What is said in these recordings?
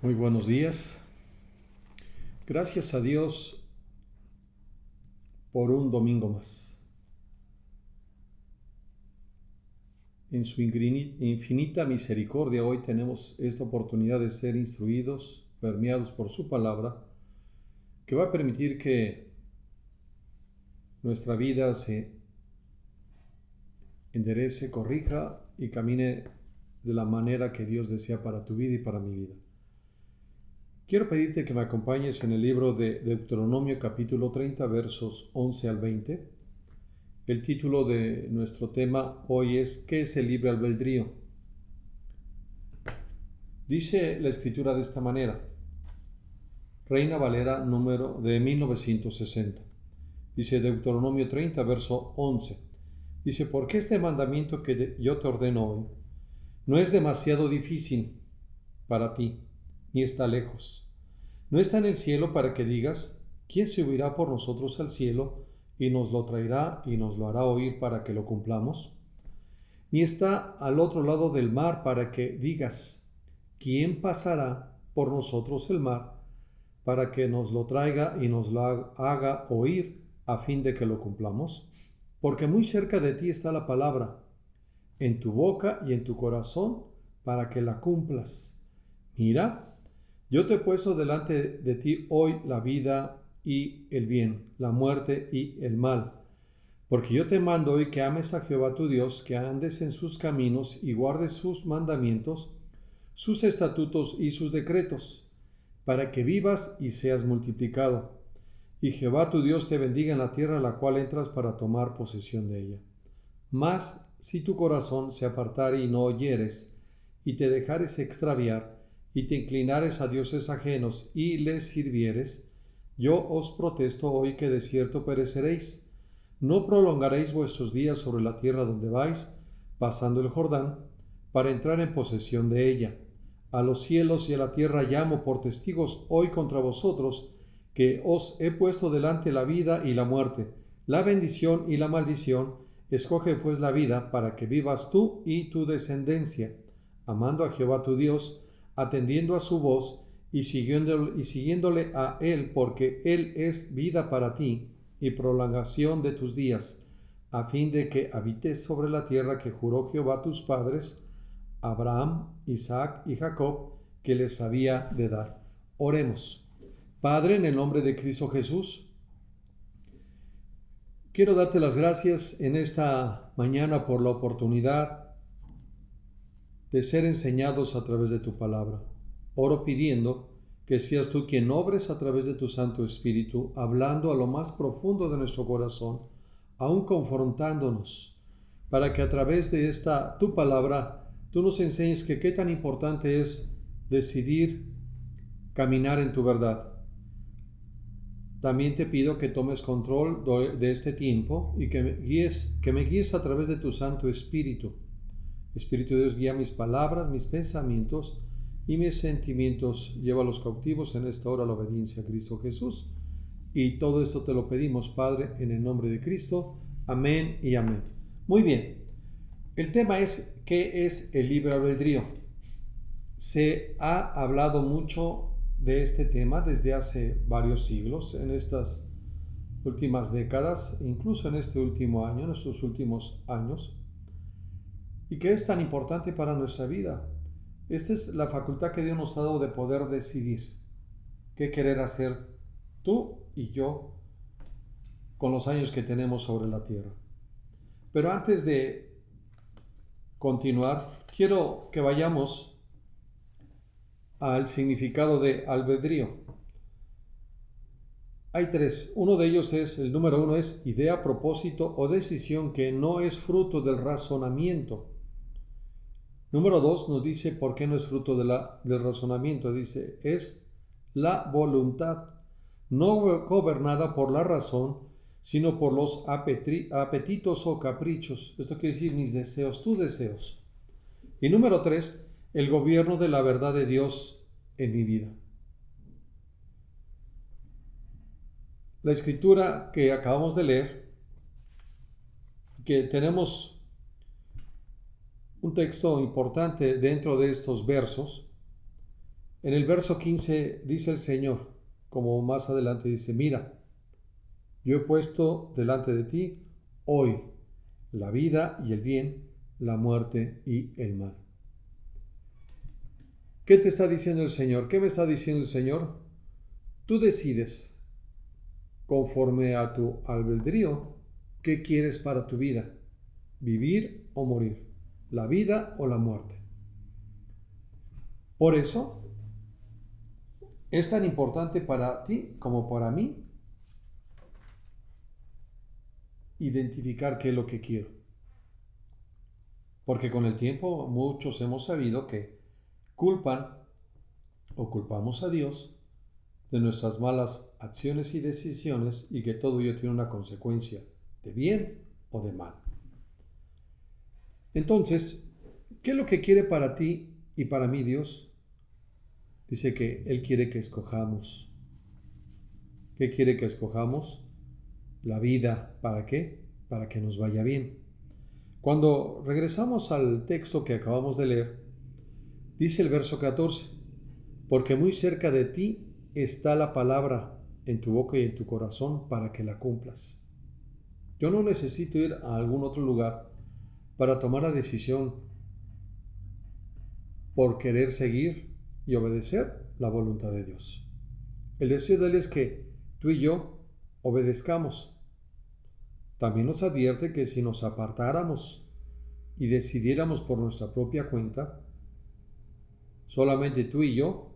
Muy buenos días. Gracias a Dios por un domingo más. En su infinita misericordia hoy tenemos esta oportunidad de ser instruidos, permeados por su palabra, que va a permitir que nuestra vida se enderece, corrija y camine de la manera que Dios desea para tu vida y para mi vida. Quiero pedirte que me acompañes en el libro de Deuteronomio capítulo 30 versos 11 al 20. El título de nuestro tema hoy es ¿qué es el libre albedrío? Dice la escritura de esta manera, Reina Valera número de 1960. Dice Deuteronomio 30 verso 11. Dice, porque este mandamiento que yo te ordeno hoy no es demasiado difícil para ti, ni está lejos. No está en el cielo para que digas, ¿quién subirá por nosotros al cielo y nos lo traerá y nos lo hará oír para que lo cumplamos? Ni está al otro lado del mar para que digas, ¿quién pasará por nosotros el mar para que nos lo traiga y nos lo haga oír a fin de que lo cumplamos? Porque muy cerca de ti está la palabra, en tu boca y en tu corazón, para que la cumplas. Mira, yo te he puesto delante de ti hoy la vida y el bien, la muerte y el mal. Porque yo te mando hoy que ames a Jehová tu Dios, que andes en sus caminos y guardes sus mandamientos, sus estatutos y sus decretos, para que vivas y seas multiplicado. Y Jehová tu Dios te bendiga en la tierra a la cual entras para tomar posesión de ella. Mas si tu corazón se apartare y no oyeres, y te dejares extraviar, y te inclinares a dioses ajenos y les sirvieres, yo os protesto hoy que de cierto pereceréis. No prolongaréis vuestros días sobre la tierra donde vais, pasando el Jordán, para entrar en posesión de ella. A los cielos y a la tierra llamo por testigos hoy contra vosotros, que os he puesto delante la vida y la muerte, la bendición y la maldición. Escoge pues la vida para que vivas tú y tu descendencia, amando a Jehová tu Dios, atendiendo a su voz y siguiéndole a Él, porque Él es vida para ti y prolongación de tus días, a fin de que habites sobre la tierra que juró Jehová a tus padres, Abraham, Isaac y Jacob, que les había de dar. Oremos. Padre, en el nombre de Cristo Jesús, quiero darte las gracias en esta mañana por la oportunidad de ser enseñados a través de tu palabra. Oro pidiendo que seas tú quien obres a través de tu Santo Espíritu, hablando a lo más profundo de nuestro corazón, aún confrontándonos, para que a través de esta tu palabra tú nos enseñes que qué tan importante es decidir caminar en tu verdad. También te pido que tomes control de este tiempo y que me guíes a través de tu Santo Espíritu. Espíritu de Dios, guía mis palabras, mis pensamientos y mis sentimientos. Lleva a los cautivos en esta hora a la obediencia a Cristo Jesús. Y todo esto te lo pedimos, Padre, en el nombre de Cristo. Amén y amén. Muy bien. El tema es, ¿qué es el libre albedrío? Se ha hablado mucho de este tema desde hace varios siglos, en estas últimas décadas, incluso en este último año, en estos últimos años, y que es tan importante para nuestra vida. Esta es la facultad que Dios nos ha dado de poder decidir qué querer hacer tú y yo con los años que tenemos sobre la tierra. Pero antes de continuar, quiero que vayamos al significado de albedrío. Hay tres. Uno de ellos es, el número uno es idea, propósito o decisión que no es fruto del razonamiento. Número dos nos dice por qué no es fruto del razonamiento. Dice, es la voluntad, no gobernada por la razón, sino por los apetitos o caprichos. Esto quiere decir mis deseos, tus deseos. Y número tres, el gobierno de la verdad de Dios en mi vida. La escritura que acabamos de leer, que tenemos un texto importante dentro de estos versos, En el verso 15 dice el Señor, como más adelante dice, mira, yo he puesto delante de ti hoy la vida y el bien, la muerte y el mal. ¿Qué te está diciendo el Señor? ¿Qué me está diciendo el Señor? Tú decides, conforme a tu albedrío, qué quieres para tu vida, vivir o morir, la vida o la muerte. Por eso, es tan importante para ti como para mí identificar qué es lo que quiero. Porque con el tiempo muchos hemos sabido que culpan o culpamos a Dios de nuestras malas acciones y decisiones y que todo ello tiene una consecuencia de bien o de mal. Entonces, ¿qué es lo que quiere para ti y para mí Dios? Dice que Él quiere que escojamos. ¿Qué quiere que escojamos? La vida. ¿Para qué? Para que nos vaya bien. Cuando regresamos al texto que acabamos de leer, dice el verso 14, porque muy cerca de ti está la palabra en tu boca y en tu corazón para que la cumplas. Yo no necesito ir a algún otro lugar para tomar la decisión por querer seguir y obedecer la voluntad de Dios. El deseo de Él es que tú y yo obedezcamos. También nos advierte que si nos apartáramos y decidiéramos por nuestra propia cuenta, solamente tú y yo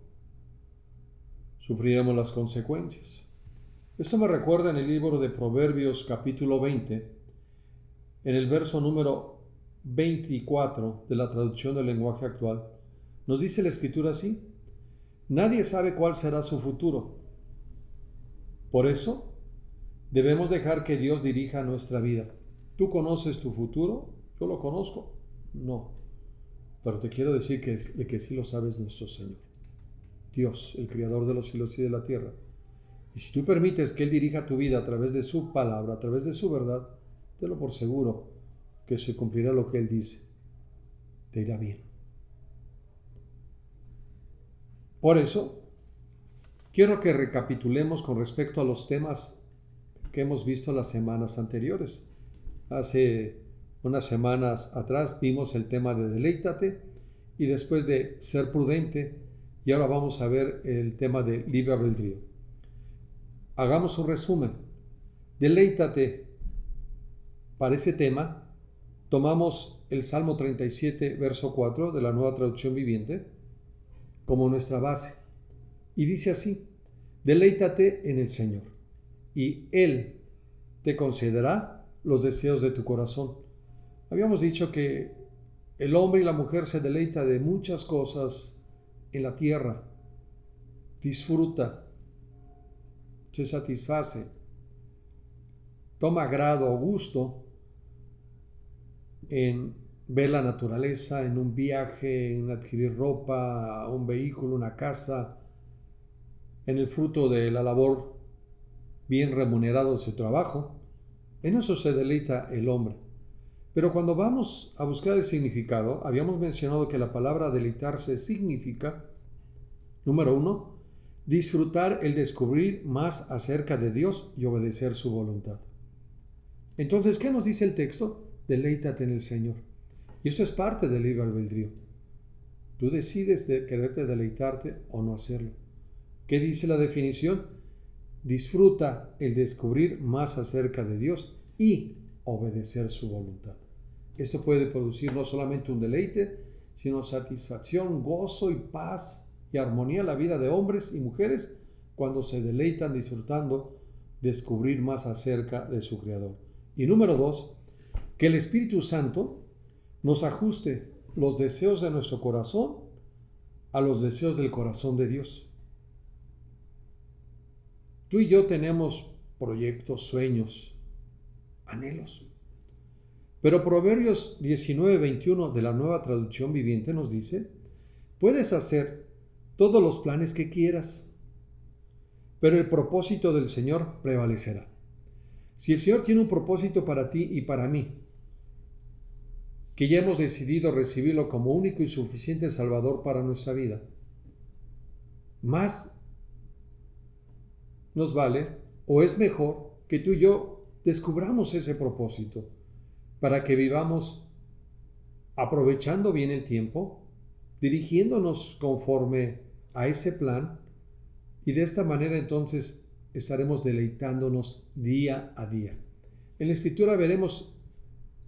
sufriremos las consecuencias. Esto me recuerda en el libro de Proverbios capítulo 20, en el verso número 24 de la traducción del lenguaje actual. Nos dice la escritura así: nadie sabe cuál será su futuro. Por eso, debemos dejar que Dios dirija nuestra vida. ¿Tú conoces tu futuro? ¿Yo lo conozco? No. Pero te quiero decir que sí lo sabes nuestro Señor. Dios, el Creador de los cielos y de la tierra. Y si tú permites que Él dirija tu vida a través de su palabra, a través de su verdad, tenlo por seguro que se cumplirá lo que Él dice. Te irá bien. Por eso, quiero que recapitulemos con respecto a los temas que hemos visto las semanas anteriores. Hace unas semanas atrás vimos el tema de deleítate y después de ser prudente, y ahora vamos a ver el tema de libre albedrío. Hagamos un resumen. Deleítate. Para ese tema, tomamos el Salmo 37, verso 4 de la Nueva Traducción Viviente como nuestra base. Y dice así: deleítate en el Señor, y Él te concederá los deseos de tu corazón. Habíamos dicho que el hombre y la mujer se deleita de muchas cosas en la tierra, disfruta, se satisface, toma agrado o gusto en ver la naturaleza, en un viaje, en adquirir ropa, un vehículo, una casa, en el fruto de la labor bien remunerado de su trabajo. En eso se deleita el hombre. Pero cuando vamos a buscar el significado, habíamos mencionado que la palabra deleitarse significa, número 1, disfrutar el descubrir más acerca de Dios y obedecer su voluntad. Entonces, ¿qué nos dice el texto? Deleítate en el Señor. Y esto es parte del libre albedrío. Tú decides de quererte deleitarte o no hacerlo. ¿Qué dice la definición? Disfruta el descubrir más acerca de Dios y obedecer su voluntad. Esto puede producir no solamente un deleite, sino satisfacción, gozo y paz y armonía en la vida de hombres y mujeres cuando se deleitan disfrutando descubrir más acerca de su Creador. Y número 2, que el Espíritu Santo nos ajuste los deseos de nuestro corazón a los deseos del corazón de Dios. Tú y yo tenemos proyectos, sueños, anhelos. Pero Proverbios 19:21 de la Nueva Traducción Viviente nos dice: puedes hacer todos los planes que quieras, pero el propósito del Señor prevalecerá. Si el Señor tiene un propósito para ti y para mí, que ya hemos decidido recibirlo como único y suficiente Salvador para nuestra vida, más nos vale o es mejor que tú y yo descubramos ese propósito para que vivamos aprovechando bien el tiempo, dirigiéndonos conforme a ese plan, y de esta manera entonces estaremos deleitándonos día a día. En la Escritura veremos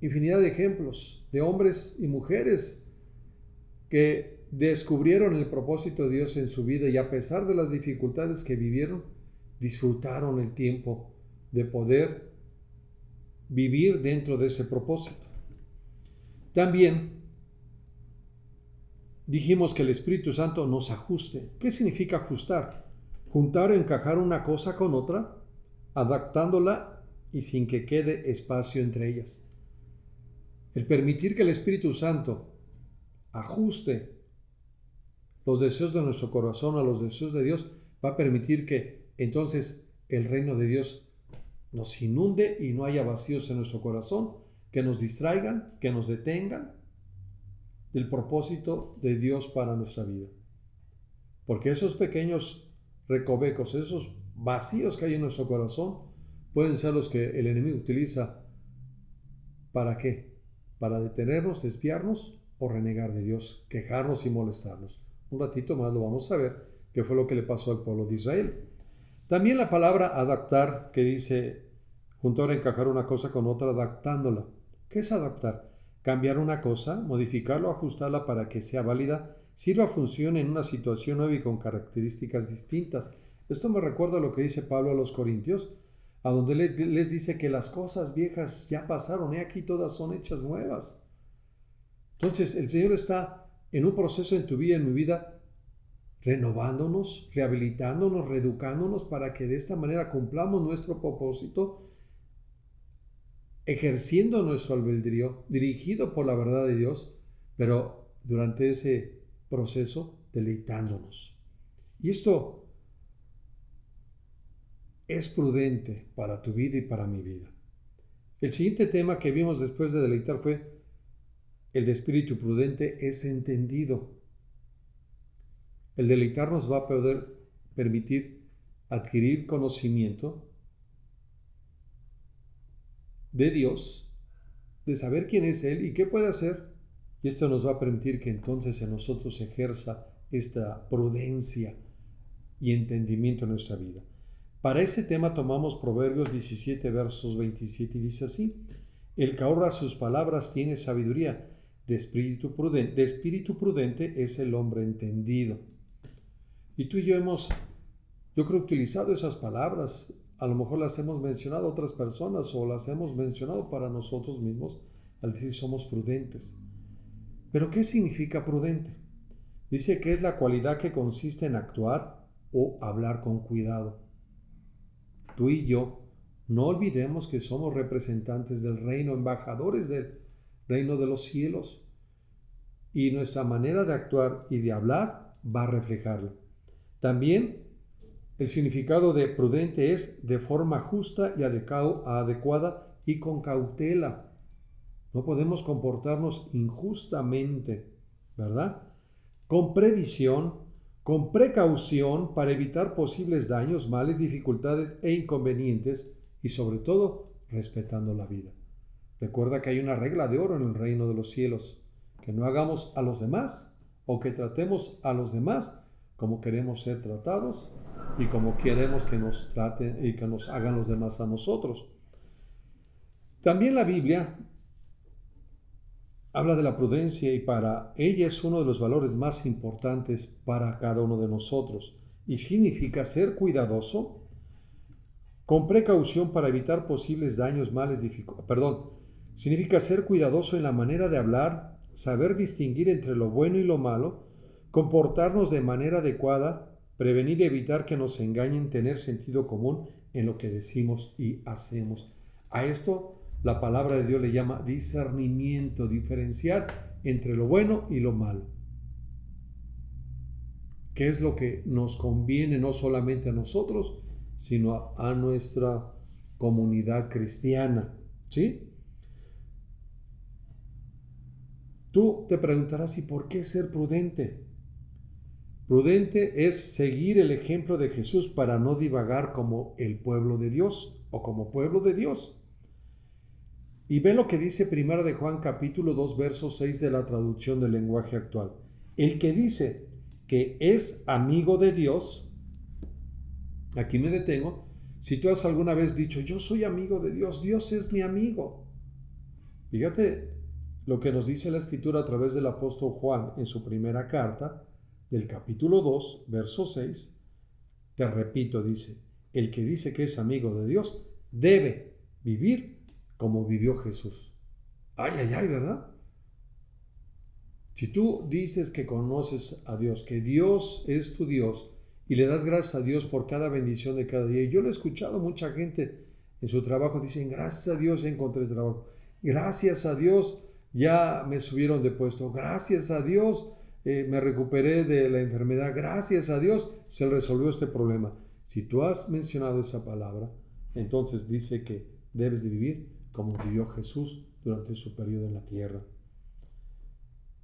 infinidad de ejemplos de hombres y mujeres que descubrieron el propósito de Dios en su vida y a pesar de las dificultades que vivieron, disfrutaron el tiempo de poder vivir dentro de ese propósito. También dijimos que el Espíritu Santo nos ajuste. ¿Qué significa ajustar? Juntar o encajar una cosa con otra, adaptándola y sin que quede espacio entre ellas. El permitir que el Espíritu Santo ajuste los deseos de nuestro corazón a los deseos de Dios va a permitir que entonces el reino de Dios nos inunde y no haya vacíos en nuestro corazón que nos distraigan, que nos detengan del propósito de Dios para nuestra vida. Porque esos pequeños recovecos, esos vacíos que hay en nuestro corazón, pueden ser los que el enemigo utiliza. ¿Para qué? Para detenernos, desviarnos o renegar de Dios, quejarnos y molestarnos. Un ratito más lo vamos a ver, qué fue lo que le pasó al pueblo de Israel. También la palabra adaptar, que dice juntar o encajar una cosa con otra, adaptándola. ¿Qué es adaptar? Cambiar una cosa, modificarla o ajustarla para que sea válida, sirva, funcione en una situación nueva y con características distintas. Esto me recuerda a lo que dice Pablo a los Corintios, a donde les dice que las cosas viejas ya pasaron, y aquí todas son hechas nuevas. Entonces el Señor está en un proceso en tu vida, en mi vida, renovándonos, rehabilitándonos, reeducándonos para que de esta manera cumplamos nuestro propósito, ejerciendo nuestro albedrío, dirigido por la verdad de Dios, pero durante ese proceso deleitándonos. Y esto es prudente para tu vida y para mi vida. El siguiente tema que vimos después de deleitar fue el de espíritu prudente es entendido. El deleitar nos va a poder permitir adquirir conocimiento de Dios, de saber quién es Él y qué puede hacer. Y esto nos va a permitir que entonces en nosotros se ejerza esta prudencia y entendimiento en nuestra vida. Para ese tema tomamos Proverbios 17, versos 27 y dice así: el que ahorra sus palabras tiene sabiduría, de espíritu prudente es el hombre entendido. Y tú y yo hemos, yo creo, utilizado esas palabras. A lo mejor las hemos mencionado a otras personas o las hemos mencionado para nosotros mismos al decir somos prudentes. ¿Pero qué significa prudente? Dice que es la cualidad que consiste en actuar o hablar con cuidado. Tú y yo no olvidemos que somos representantes del reino, embajadores del reino de los cielos, y nuestra manera de actuar y de hablar va a reflejarlo. También el significado de prudente es de forma justa y adecuada y con cautela. No podemos comportarnos injustamente, ¿verdad? Con previsión, con precaución para evitar posibles daños, males, dificultades e inconvenientes y sobre todo respetando la vida. Recuerda que hay una regla de oro en el reino de los cielos, que no hagamos a los demás o que tratemos a los demás como queremos ser tratados y como queremos que nos traten y que nos hagan los demás a nosotros. También la Biblia habla de la prudencia y para ella es uno de los valores más importantes para cada uno de nosotros y significa ser cuidadoso, con precaución para evitar posibles daños, males, significa ser cuidadoso en la manera de hablar, saber distinguir entre lo bueno y lo malo, comportarnos de manera adecuada, prevenir y evitar que nos engañen, tener sentido común en lo que decimos y hacemos. A esto la palabra de Dios le llama discernimiento, diferenciar entre lo bueno y lo malo. ¿Qué es lo que nos conviene no solamente a nosotros, sino a nuestra comunidad cristiana? ¿Sí? Tú te preguntarás, ¿y por qué ser prudente? Prudente es seguir el ejemplo de Jesús para no divagar como el pueblo de Dios o como pueblo de Dios. Y ve lo que dice 1 de Juan capítulo 2 verso 6 de la traducción del lenguaje actual. El que dice que es amigo de Dios, aquí me detengo, si tú has alguna vez dicho, yo soy amigo de Dios, Dios es mi amigo. Fíjate lo que nos dice la Escritura a través del apóstol Juan en su primera carta, del capítulo 2, verso 6, te repito, dice, el que dice que es amigo de Dios debe vivir como vivió Jesús. Ay, ay, ay, ¿verdad? Si tú dices que conoces a Dios, que Dios es tu Dios, y le das gracias a Dios por cada bendición de cada día, y yo lo he escuchado mucha gente en su trabajo, dicen, gracias a Dios encontré trabajo, gracias a Dios ya me subieron de puesto, gracias a Dios me recuperé de la enfermedad, gracias a Dios se resolvió este problema. Si tú has mencionado esa palabra, entonces dice que debes de vivir como vivió Jesús durante su periodo en la tierra.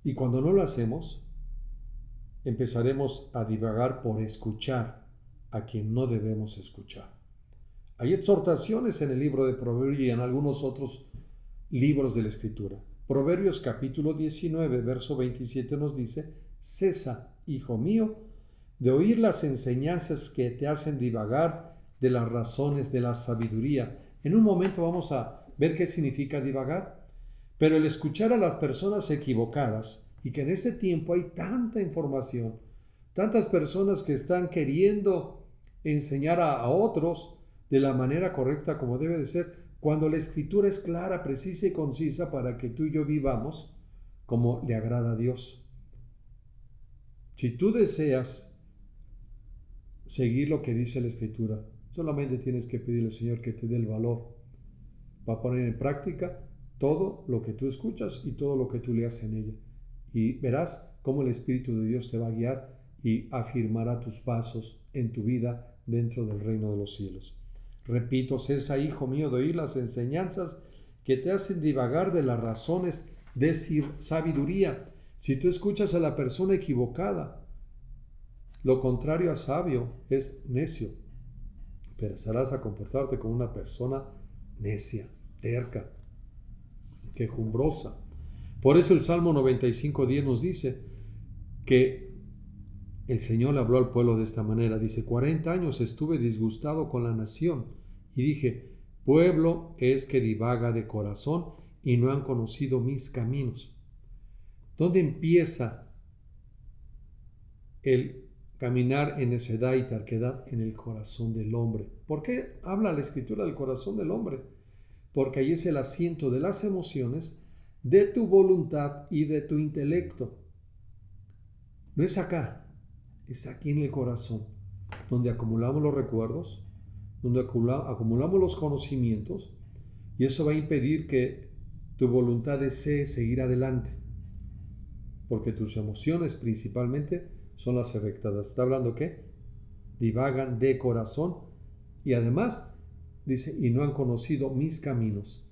Y cuando no lo hacemos, empezaremos a divagar por escuchar a quien no debemos escuchar. Hay exhortaciones en el libro de Proverbios y en algunos otros libros de la Escritura. Proverbios capítulo 19, verso 27 nos dice, cesa, hijo mío, de oír las enseñanzas que te hacen divagar de las razones de la sabiduría. En un momento vamos a ver qué significa divagar, pero el escuchar a las personas equivocadas, y que en este tiempo hay tanta información, tantas personas que están queriendo enseñar a otros de la manera correcta como debe de ser, cuando la Escritura es clara, precisa y concisa para que tú y yo vivamos como le agrada a Dios. Si tú deseas seguir lo que dice la Escritura, solamente tienes que pedirle al Señor que te dé el valor para poner en práctica todo lo que tú escuchas y todo lo que tú leas en ella. Y verás cómo el Espíritu de Dios te va a guiar y afirmará tus pasos en tu vida dentro del reino de los cielos. Repito, cesa, hijo mío, de oír las enseñanzas que te hacen divagar de las razones de sabiduría. Si tú escuchas a la persona equivocada, lo contrario a sabio es necio. Empezarás a comportarte como una persona necia, terca, quejumbrosa. Por eso el Salmo 95:10 nos dice que el Señor habló al pueblo de esta manera. Dice, 40 años estuve disgustado con la nación y dije, pueblo es que divaga de corazón y no han conocido mis caminos. ¿Dónde empieza el caminar en necedad y terquedad? En el corazón del hombre. ¿Por qué habla la Escritura del corazón del hombre? Porque ahí es el asiento de las emociones, de tu voluntad y de tu intelecto. No es acá, es aquí en el corazón, donde acumulamos los recuerdos, donde acumulamos los conocimientos, y eso va a impedir que tu voluntad desee seguir adelante, porque tus emociones principalmente son las afectadas. ¿Está hablando qué? Divagan de corazón, y además dice, y no han conocido mis caminos.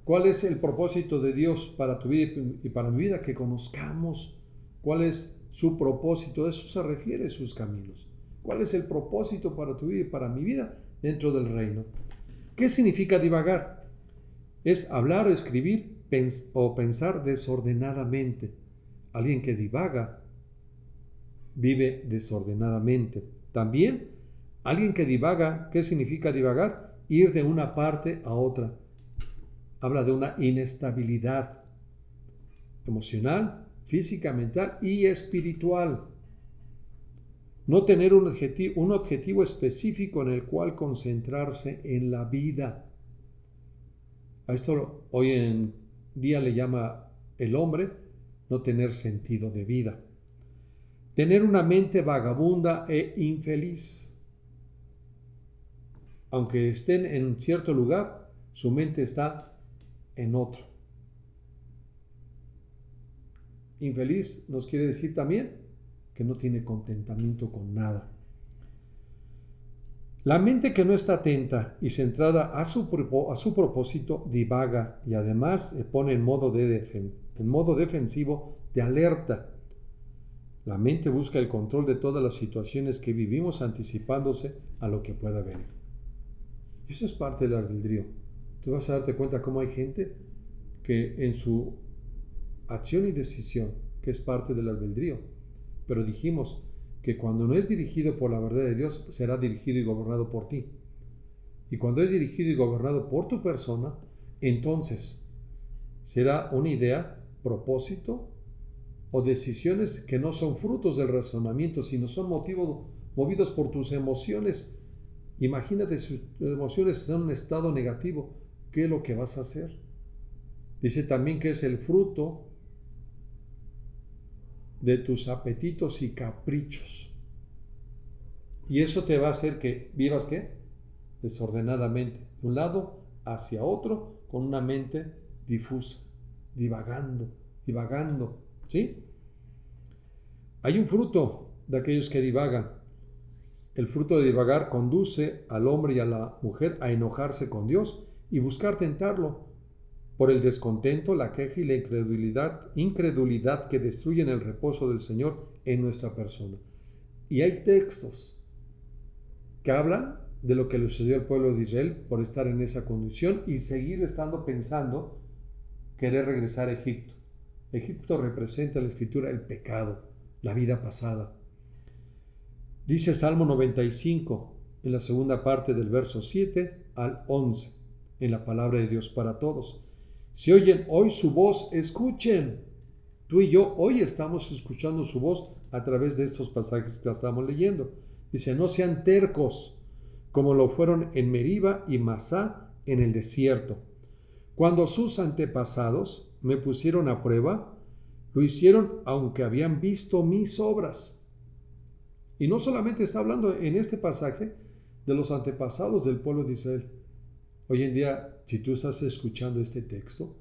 ¿Cuál es el propósito de Dios para tu vida y para mi vida? Que conozcamos cuál es su propósito. A eso se refiere sus caminos. ¿Cuál es el propósito para tu vida y para mi vida dentro del reino? ¿Qué significa divagar? Es hablar o escribir o pensar desordenadamente. Alguien que divaga vive desordenadamente. También, alguien que divaga, ¿qué significa divagar? Ir de una parte a otra. Habla de una inestabilidad emocional, física, mental y espiritual. No tener un objetivo específico en el cual concentrarse en la vida. A esto hoy en día le llama el hombre no tener sentido de vida. Tener una mente vagabunda e infeliz. Aunque estén en cierto lugar, su mente está en otro. Infeliz nos quiere decir también que no tiene contentamiento con nada. La mente que no está atenta y centrada a su propósito divaga y además se pone en modo defensivo de alerta. La mente busca el control de todas las situaciones que vivimos anticipándose a lo que pueda venir. Y eso es parte del albedrío. Tú vas a darte cuenta cómo hay gente que en su acción y decisión, que es parte del albedrío, pero dijimos que cuando no es dirigido por la verdad de Dios, será dirigido y gobernado por ti. Y cuando es dirigido y gobernado por tu persona, entonces será una idea, propósito o decisiones que no son frutos del razonamiento, sino son movidos por tus emociones. Imagínate si tus emociones están en un estado negativo, ¿qué es lo que vas a hacer? Dice también que es el fruto de tus apetitos y caprichos. Y eso te va a hacer que vivas, ¿qué? Desordenadamente, de un lado hacia otro, con una mente difusa, divagando, ¿sí? Hay un fruto de aquellos que divagan. El fruto de divagar conduce al hombre y a la mujer a enojarse con Dios y buscar tentarlo por el descontento, la queja y la incredulidad que destruyen el reposo del Señor en nuestra persona. Y hay textos que hablan de lo que le sucedió al pueblo de Israel por estar en esa condición y seguir estando pensando querer regresar a Egipto. Egipto representa en la Escritura el pecado, la vida pasada. Dice Salmo 95, en la segunda parte del verso 7 al 11, en la palabra de Dios para todos. Si oyen hoy su voz, escuchen. Tú y yo hoy estamos escuchando su voz a través de estos pasajes que estamos leyendo. Dice, no sean tercos, como lo fueron en Meriba y Masá en el desierto. Cuando sus antepasados me pusieron a prueba, lo hicieron aunque habían visto mis obras. Y no solamente está hablando en este pasaje de los antepasados del pueblo de Israel. Hoy en día, si tú estás escuchando este texto,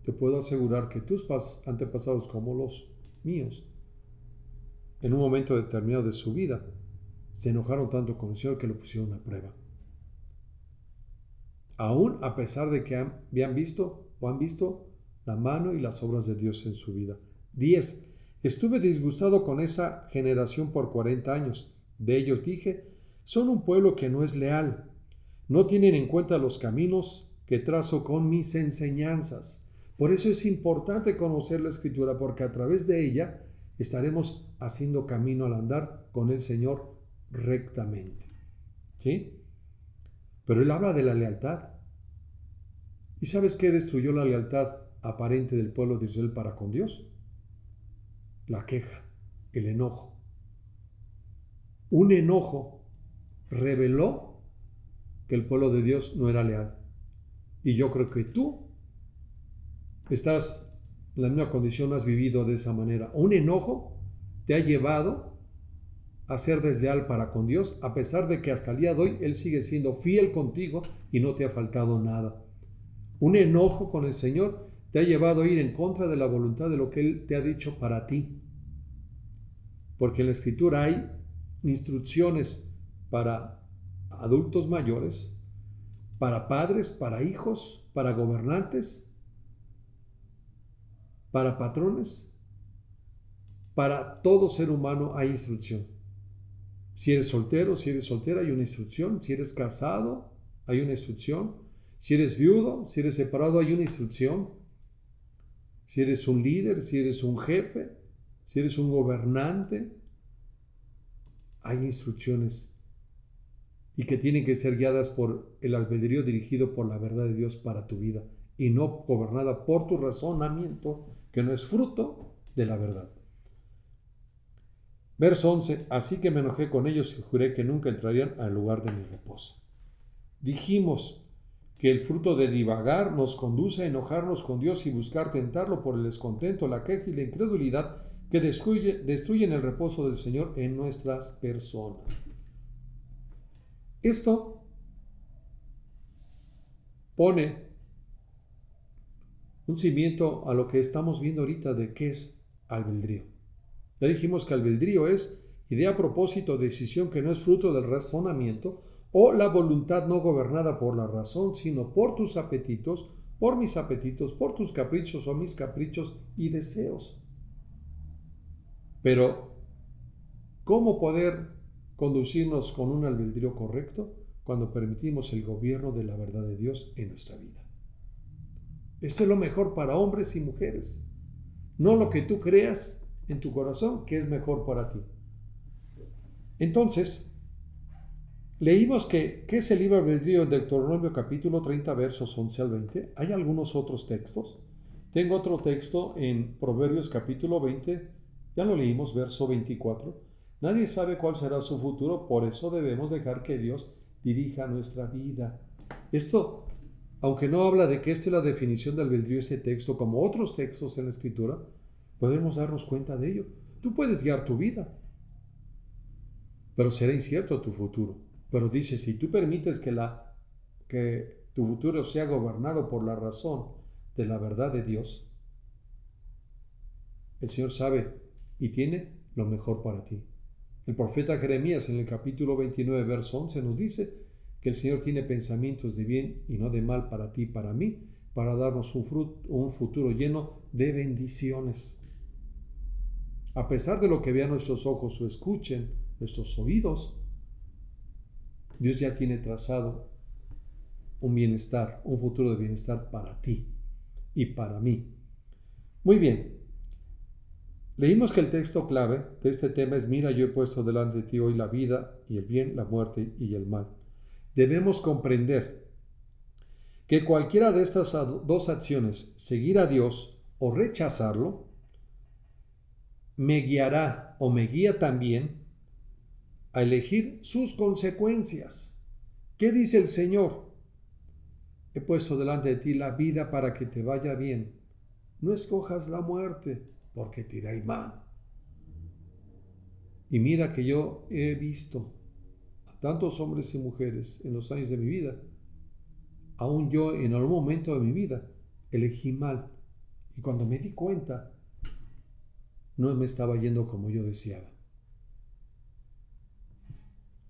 te puedo asegurar que tus antepasados, como los míos, en un momento determinado de su vida, se enojaron tanto con el Señor que lo pusieron a prueba. Aún a pesar de que han visto la mano y las obras de Dios en su vida. 10. Estuve disgustado con esa generación por 40 años. De ellos dije, son un pueblo que no es leal. No tienen en cuenta los caminos que trazo con mis enseñanzas. Por eso es importante conocer la Escritura, porque a través de ella estaremos haciendo camino al andar con el Señor rectamente. ¿Sí? Pero él habla de la lealtad. ¿Y sabes qué destruyó la lealtad aparente del pueblo de Israel para con Dios? La queja, el enojo. Un enojo reveló que el pueblo de Dios no era leal. Y yo creo que tú estás en la misma condición, has vivido de esa manera. Un enojo te ha llevado a ser desleal para con Dios, a pesar de que hasta el día de hoy Él sigue siendo fiel contigo y no te ha faltado nada. Un enojo con el Señor te ha llevado a ir en contra de la voluntad de lo que Él te ha dicho para ti. Porque en la Escritura hay instrucciones para adultos mayores, para padres, para hijos, para gobernantes, para patrones. Para todo ser humano hay instrucción. Si eres soltero, si eres soltera, hay una instrucción. Si eres casado, hay una instrucción. Si eres viudo, si eres separado, hay una instrucción. Si eres un líder, si eres un jefe, si eres un gobernante, hay instrucciones y que tienen que ser guiadas por el albedrío dirigido por la verdad de Dios para tu vida y no gobernada por tu razonamiento, que no es fruto de la verdad. Verso 11, así que me enojé con ellos y juré que nunca entrarían al lugar de mi reposo. Dijimos que el fruto de divagar nos conduce a enojarnos con Dios y buscar tentarlo por el descontento, la queja y la incredulidad que destruyen el reposo del Señor en nuestras personas. Esto pone un cimiento a lo que estamos viendo ahorita de qué es albedrío. Ya dijimos que albedrío es idea, propósito, decisión que no es fruto del razonamiento o la voluntad no gobernada por la razón, sino por tus apetitos, por mis apetitos, por tus caprichos o mis caprichos y deseos. Pero ¿Cómo poder conducirnos con un albedrío correcto? Cuando permitimos el gobierno de la verdad de Dios en nuestra vida. Esto es lo mejor para hombres y mujeres. No lo que tú creas en tu corazón que es mejor para ti. Entonces, leímos que es el libre albedrío en Deuteronomio capítulo 30, versos 11 al 20. Hay algunos otros textos. Tengo otro texto en Proverbios capítulo 20, ya lo leímos, verso 24. Nadie sabe cuál será su futuro, por eso debemos dejar que Dios dirija nuestra vida. Esto, aunque no habla de que esta es la definición de albedrío, este texto, como otros textos en la Escritura, podemos darnos cuenta de ello. Tú puedes guiar tu vida, pero será incierto tu futuro. Pero dice, si tú permites que tu futuro sea gobernado por la razón de la verdad de Dios, el Señor sabe y tiene lo mejor para ti. El profeta Jeremías en el capítulo 29, verso 11 nos dice que el Señor tiene pensamientos de bien y no de mal para ti y para mí, para darnos un futuro lleno de bendiciones. A pesar de lo que vean nuestros ojos o escuchen nuestros oídos, Dios ya tiene trazado un bienestar, un futuro de bienestar para ti y para mí. Muy bien. Leímos que el texto clave de este tema es: mira, yo he puesto delante de ti hoy la vida y el bien, la muerte y el mal. Debemos comprender que cualquiera de estas dos acciones, seguir a Dios o rechazarlo, me guiará o me guía también a elegir sus consecuencias. ¿Qué dice el Señor? He puesto delante de ti la vida para que te vaya bien. No escojas la muerte, porque te irá mal. Y mira que yo he visto a tantos hombres y mujeres en los años de mi vida. Aún yo en algún momento de mi vida elegí mal. Y cuando me di cuenta, no me estaba yendo como yo deseaba.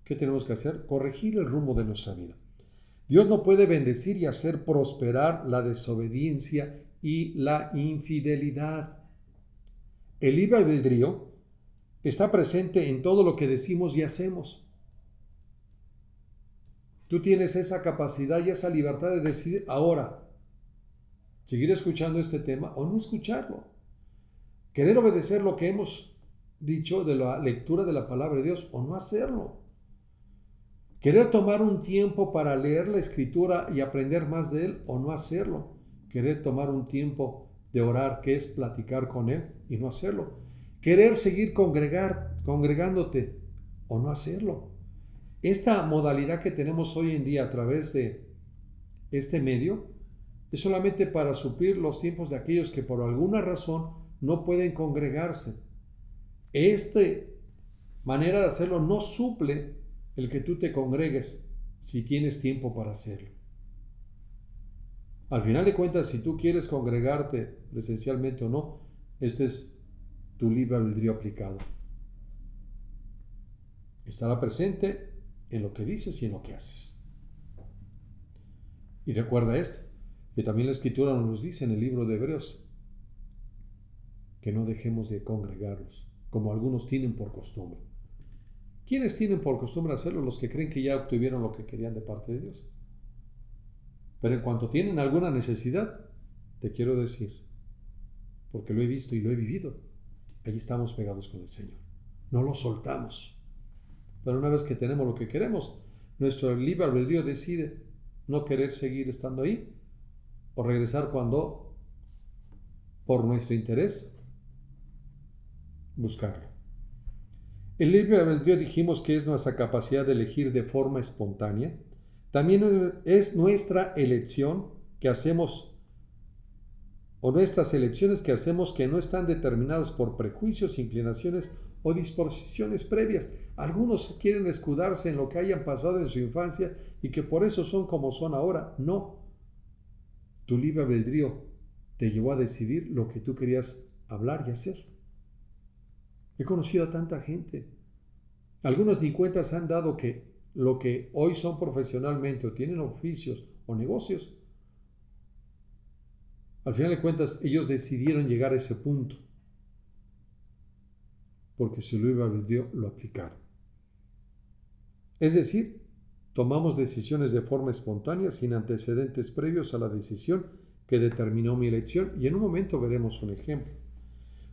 ¿Qué tenemos que hacer? Corregir el rumbo de nuestra vida. Dios no puede bendecir y hacer prosperar la desobediencia y la infidelidad. El libre albedrío está presente en todo lo que decimos y hacemos. Tú tienes esa capacidad y esa libertad de decidir ahora seguir escuchando este tema o no escucharlo. Querer obedecer lo que hemos dicho de la lectura de la palabra de Dios o no hacerlo. Querer tomar un tiempo para leer la Escritura y aprender más de Él o no hacerlo. Querer tomar un tiempo de orar, que es platicar con Él, y no hacerlo. Querer seguir congregándote o no hacerlo. Esta modalidad que tenemos hoy en día a través de este medio es solamente para suplir los tiempos de aquellos que por alguna razón no pueden congregarse. Esta manera de hacerlo no suple el que tú te congregues si tienes tiempo para hacerlo. Al final de cuentas, si tú quieres congregarte presencialmente o no, este es tu libre albedrío aplicado. Estará presente en lo que dices y en lo que haces. Y recuerda esto, que también la Escritura nos dice en el libro de Hebreos, que no dejemos de congregarnos, como algunos tienen por costumbre. ¿Quiénes tienen por costumbre hacerlo? Los que creen que ya obtuvieron lo que querían de parte de Dios. Pero en cuanto tienen alguna necesidad, te quiero decir, porque lo he visto y lo he vivido, allí estamos pegados con el Señor. No lo soltamos. Pero una vez que tenemos lo que queremos, nuestro libre albedrío decide no querer seguir estando ahí o regresar cuando, por nuestro interés, buscarlo. El libre albedrío dijimos que es nuestra capacidad de elegir de forma espontánea. También es nuestra elección que hacemos, o nuestras elecciones que hacemos que no están determinadas por prejuicios, inclinaciones o disposiciones previas. Algunos quieren escudarse en lo que hayan pasado en su infancia y que por eso son como son ahora. No. Tu libre albedrío te llevó a decidir lo que tú querías hablar y hacer. He conocido a tanta gente. Algunos ni cuenta se han dado que lo que hoy son profesionalmente o tienen oficios o negocios, al final de cuentas ellos decidieron llegar a ese punto. porque su libre albedrío lo aplicaron. Es decir, tomamos decisiones de forma espontánea, sin antecedentes previos a la decisión que determinó mi elección, y en un momento veremos un ejemplo.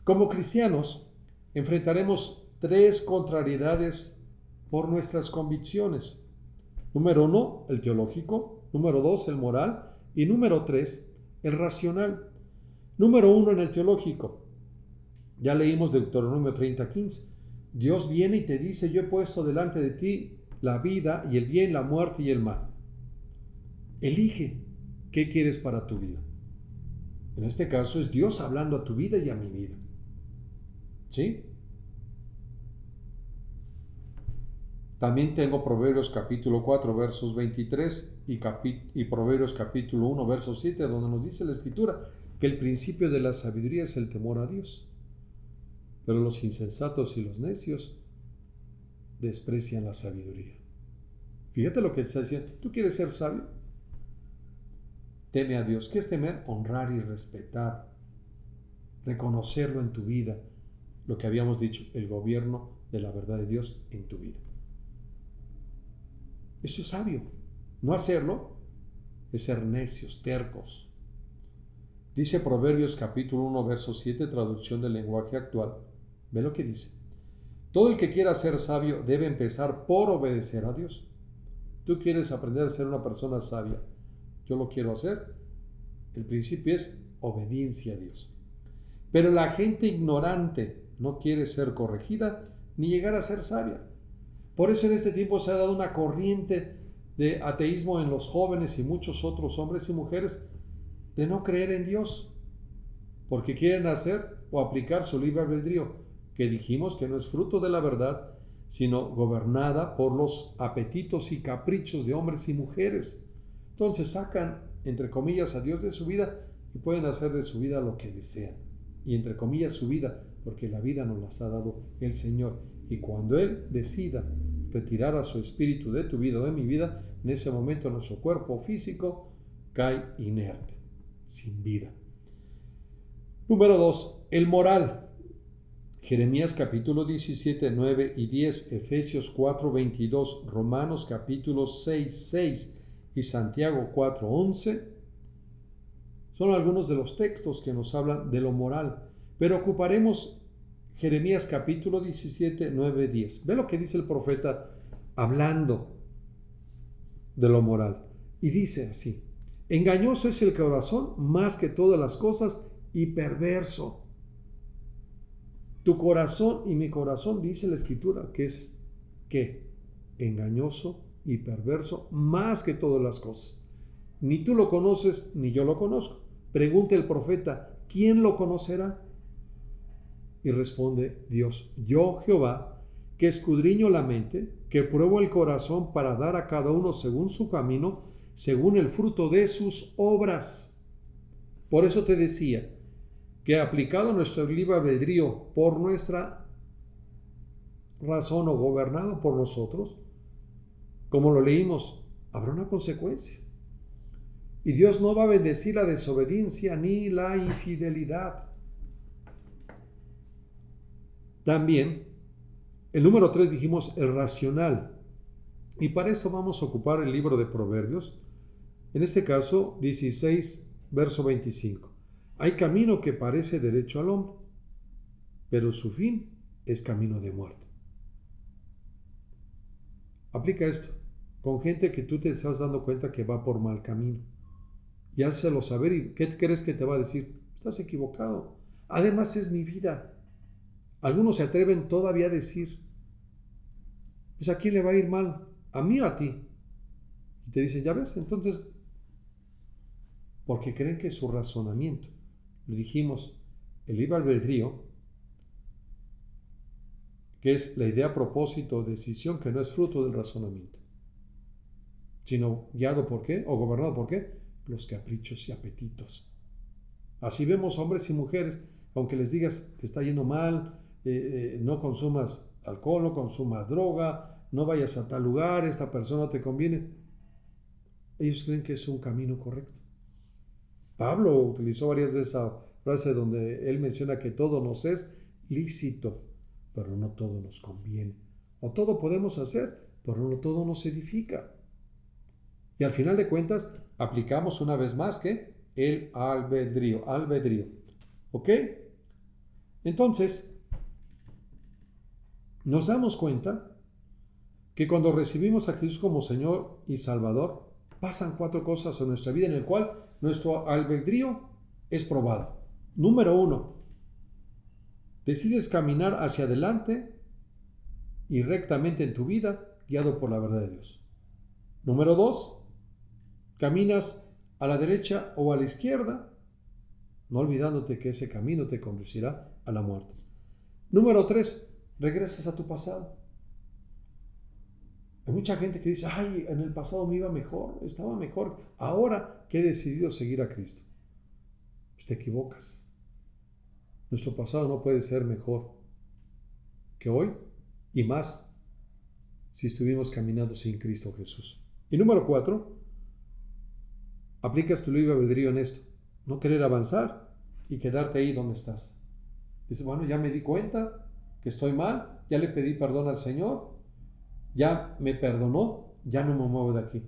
Como cristianos, enfrentaremos 3 contrariedades por nuestras convicciones. Número 1, el teológico. Número 2, el moral. Y número 3, el racional. Número 1, en el teológico. Ya leímos Deuteronomio 30:15. Dios viene y te dice: yo he puesto delante de ti la vida y el bien, la muerte y el mal. Elige qué quieres para tu vida. En este caso es Dios hablando a tu vida y a mi vida. ¿Sí? También tengo Proverbios capítulo 4, versos 23 y Proverbios capítulo 1, verso 7, donde nos dice la Escritura que el principio de la sabiduría es el temor a Dios. Pero los insensatos y los necios desprecian la sabiduría. Fíjate lo que está diciendo. ¿Tú quieres ser sabio? Teme a Dios. ¿Qué es temer? Honrar y respetar. Reconocerlo en tu vida. Lo que habíamos dicho, el gobierno de la verdad de Dios en tu vida. Esto es sabio. No hacerlo es ser necios, tercos. Dice Proverbios capítulo 1, verso 7, traducción del lenguaje actual. Ve lo que dice. Todo el que quiera ser sabio debe empezar por obedecer a Dios. Tú quieres aprender a ser una persona sabia. Yo lo quiero hacer. El principio es obediencia a Dios. Pero la gente ignorante no quiere ser corregida ni llegar a ser sabia. Por eso en este tiempo se ha dado una corriente de ateísmo en los jóvenes y muchos otros hombres y mujeres de no creer en Dios, porque quieren hacer o aplicar su libre albedrío, que dijimos que no es fruto de la verdad, sino gobernada por los apetitos y caprichos de hombres y mujeres. Entonces sacan, entre comillas, a Dios de su vida y pueden hacer de su vida lo que desean. Y entre comillas su vida, porque la vida nos las ha dado el Señor. Y cuando Él decida retirar a su espíritu de tu vida o de mi vida, en ese momento nuestro cuerpo físico cae inerte, sin vida. Número 2, el moral. Jeremías capítulo 17, 9 y 10, Efesios 4, 22, Romanos capítulo 6, 6 y Santiago 4, 11 son algunos de los textos que nos hablan de lo moral, pero ocuparemos Jeremías capítulo 17, 9, 10. Ve lo que dice el profeta hablando de lo moral. Y dice así: engañoso es el corazón más que todas las cosas y perverso. Tu corazón y mi corazón, dice la Escritura, que es ¿qué? Engañoso y perverso más que todas las cosas. Ni tú lo conoces, ni yo lo conozco. Pregunta el profeta: ¿quién lo conocerá? Y responde Dios: yo, Jehová, que escudriño la mente, que pruebo el corazón para dar a cada uno según su camino, según el fruto de sus obras. Por eso te decía que aplicado nuestro libre albedrío por nuestra razón o gobernado por nosotros, como lo leímos, habrá una consecuencia. Y Dios no va a bendecir la desobediencia ni la infidelidad. También, el número 3 dijimos el racional. Y para esto vamos a ocupar el libro de Proverbios, en este caso 16, verso 25. Hay camino que parece derecho al hombre, pero su fin es camino de muerte. Aplica esto con gente que tú te estás dando cuenta que va por mal camino. Y hácelo saber. ¿Y qué crees que te va a decir? Estás equivocado. Además es mi vida. Algunos se atreven todavía a decir: pues ¿a quién le va a ir mal? ¿A mí o a ti? Y te dicen: ¿ya ves? Entonces, porque creen que su razonamiento, le dijimos, el libre albedrío, que es la idea, propósito, decisión que no es fruto del razonamiento, sino guiado por ¿qué? O gobernado por ¿qué? Los caprichos y apetitos. Así vemos hombres y mujeres, aunque les digas te está yendo mal, no consumas alcohol, no consumas droga, no vayas a tal lugar, esta persona no te conviene. Ellos creen que es un camino correcto. Pablo utilizó varias veces esa frase donde él menciona que todo nos es lícito, pero no todo nos conviene. O todo podemos hacer, pero no todo nos edifica. Y al final de cuentas, aplicamos una vez más que el albedrío. ¿Ok? Entonces, nos damos cuenta que cuando recibimos a Jesús como Señor y Salvador, pasan 4 cosas en nuestra vida en el cual nuestro albedrío es probado. Número 1, decides caminar hacia adelante y rectamente en tu vida, guiado por la verdad de Dios. Número 2, caminas a la derecha o a la izquierda, no olvidándote que ese camino te conducirá a la muerte. Número 3, regresas a tu pasado. Hay mucha gente que dice, ay, en el pasado me iba mejor, estaba mejor, ahora que he decidido seguir a Cristo. Pues te equivocas. Nuestro pasado no puede ser mejor que hoy, y más si estuvimos caminando sin Cristo Jesús. Y número 4, aplicas tu libre albedrío en esto, no querer avanzar y quedarte ahí donde estás. Dices, bueno, ya me di cuenta que estoy mal, ya le pedí perdón al Señor, ya me perdonó, ya no me muevo de aquí,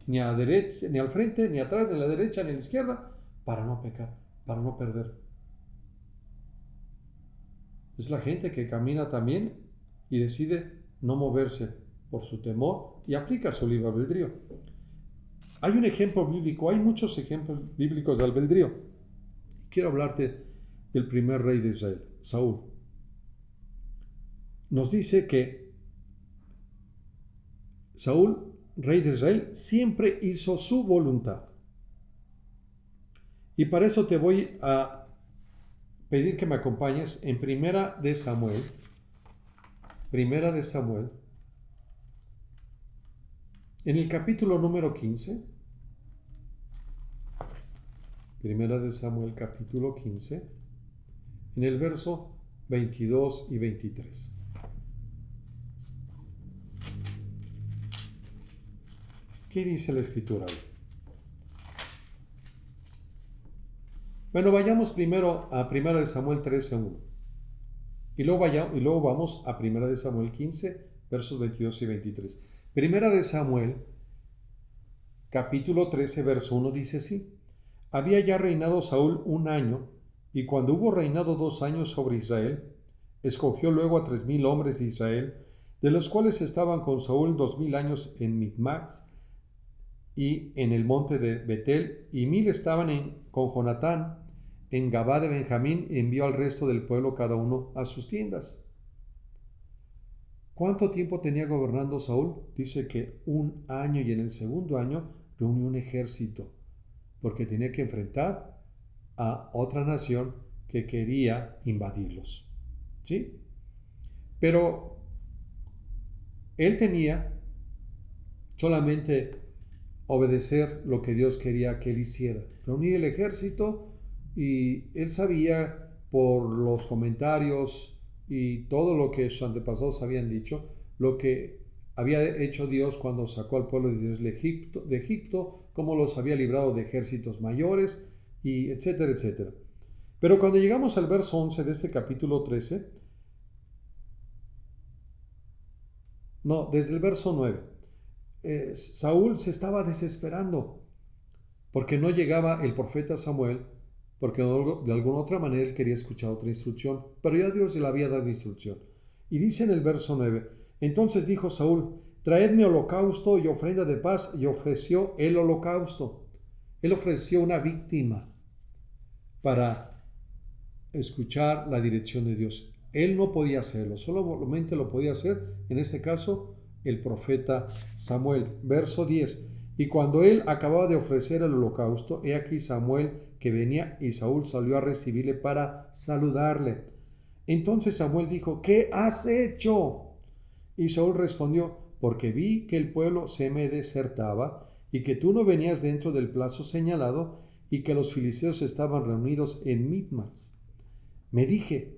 ni a la derecha, ni al frente, ni atrás, ni a la derecha, ni a la izquierda, para no pecar, para no perder. Es la gente que camina también y decide no moverse por su temor y aplica su libre albedrío. Hay un ejemplo bíblico, hay muchos ejemplos bíblicos de albedrío. Quiero hablarte del primer rey de Israel, Saúl. Nos dice que Saúl, rey de Israel, siempre hizo su voluntad. Y para eso te voy a pedir que me acompañes en Primera de Samuel, en el capítulo número 15, Primera de Samuel capítulo 15, en el verso 22 y 23. ¿Qué dice la Escritura? Bueno, vayamos primero a 1 de Samuel 13:1 y luego vamos a 1 de Samuel 15, versos 22 y 23. 1 de Samuel, capítulo 13, verso 1 dice así: había ya reinado Saúl 1 año, y cuando hubo reinado 2 años sobre Israel, escogió luego a 3,000 hombres de Israel, de los cuales estaban con Saúl 2,000 años en Micmax y en el monte de Betel, y 1,000 estaban con Jonatán en Gabá de Benjamín, y envió al resto del pueblo cada uno a sus tiendas. ¿Cuánto tiempo tenía gobernando Saúl? Dice que 1 año, y en el segundo año reunió un ejército, porque tenía que enfrentar a otra nación que quería invadirlos. ¿Sí? Pero él tenía solamente obedecer lo que Dios quería que él hiciera, reunir el ejército, y él sabía por los comentarios y todo lo que sus antepasados habían dicho, lo que había hecho Dios cuando sacó al pueblo de Dios de Egipto, cómo los había librado de ejércitos mayores, y etcétera, etcétera. Pero cuando llegamos al verso 11 de este capítulo 13, desde el verso 9, Saúl se estaba desesperando porque no llegaba el profeta Samuel, porque de alguna otra manera él quería escuchar otra instrucción, pero ya Dios le había dado instrucción. Y dice en el verso 9, entonces dijo Saúl, traedme holocausto y ofrenda de paz, y ofreció el holocausto. Él ofreció una víctima para escuchar la dirección de Dios. Él no podía hacerlo, solamente lo podía hacer, en este caso, el profeta Samuel. Verso 10, y cuando él acababa de ofrecer el holocausto, he aquí Samuel que venía, y Saúl salió a recibirle para saludarle. Entonces Samuel dijo, ¿qué has hecho? Y Saúl respondió, porque vi que el pueblo se me desertaba, y que tú no venías dentro del plazo señalado, y que los filisteos estaban reunidos en Micmax. Me dije,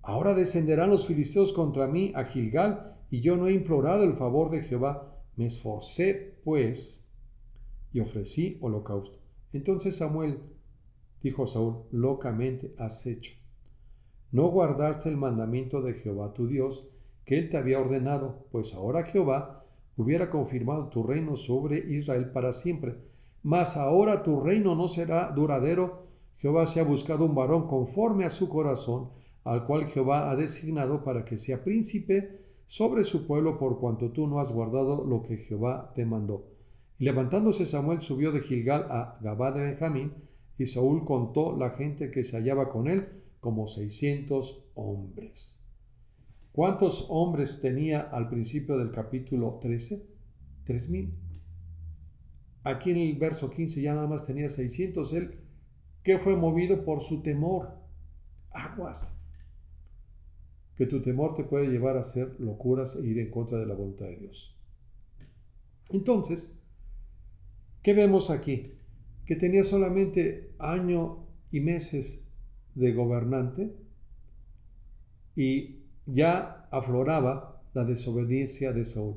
ahora descenderán los filisteos contra mí a Gilgal, y yo no he implorado el favor de Jehová. Me esforcé, pues, y ofrecí holocausto. Entonces Samuel dijo a Saúl, locamente has hecho. No guardaste el mandamiento de Jehová tu Dios, que él te había ordenado, pues ahora Jehová hubiera confirmado tu reino sobre Israel para siempre. Mas ahora tu reino no será duradero. Jehová se ha buscado un varón conforme a su corazón, al cual Jehová ha designado para que sea príncipe sobre su pueblo, por cuanto tú no has guardado lo que Jehová te mandó. Y levantándose Samuel subió de Gilgal a Gabá de Benjamín, y Saúl contó la gente que se hallaba con él, como 600 hombres. ¿Cuántos hombres tenía al principio del capítulo 13? 3,000. Aquí en el verso 15 ya nada más tenía 600. Él, que fue movido por su temor. Aguas. Que tu temor te puede llevar a hacer locuras e ir en contra de la voluntad de Dios. Entonces, ¿qué vemos aquí? Que tenía solamente año y meses de gobernante y ya afloraba la desobediencia de Saúl.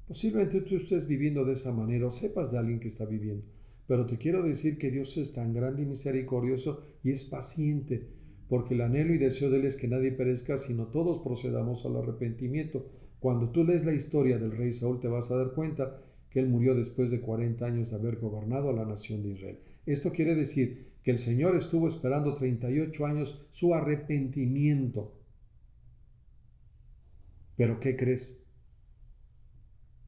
Posiblemente tú estés viviendo de esa manera o sepas de alguien que está viviendo, pero te quiero decir que Dios es tan grande y misericordioso y es paciente, porque el anhelo y deseo de Él es que nadie perezca, sino todos procedamos al arrepentimiento. Cuando tú lees la historia del rey Saúl te vas a dar cuenta que él murió después de 40 años de haber gobernado a la nación de Israel. Esto quiere decir que el Señor estuvo esperando 38 años su arrepentimiento. ¿Pero qué crees?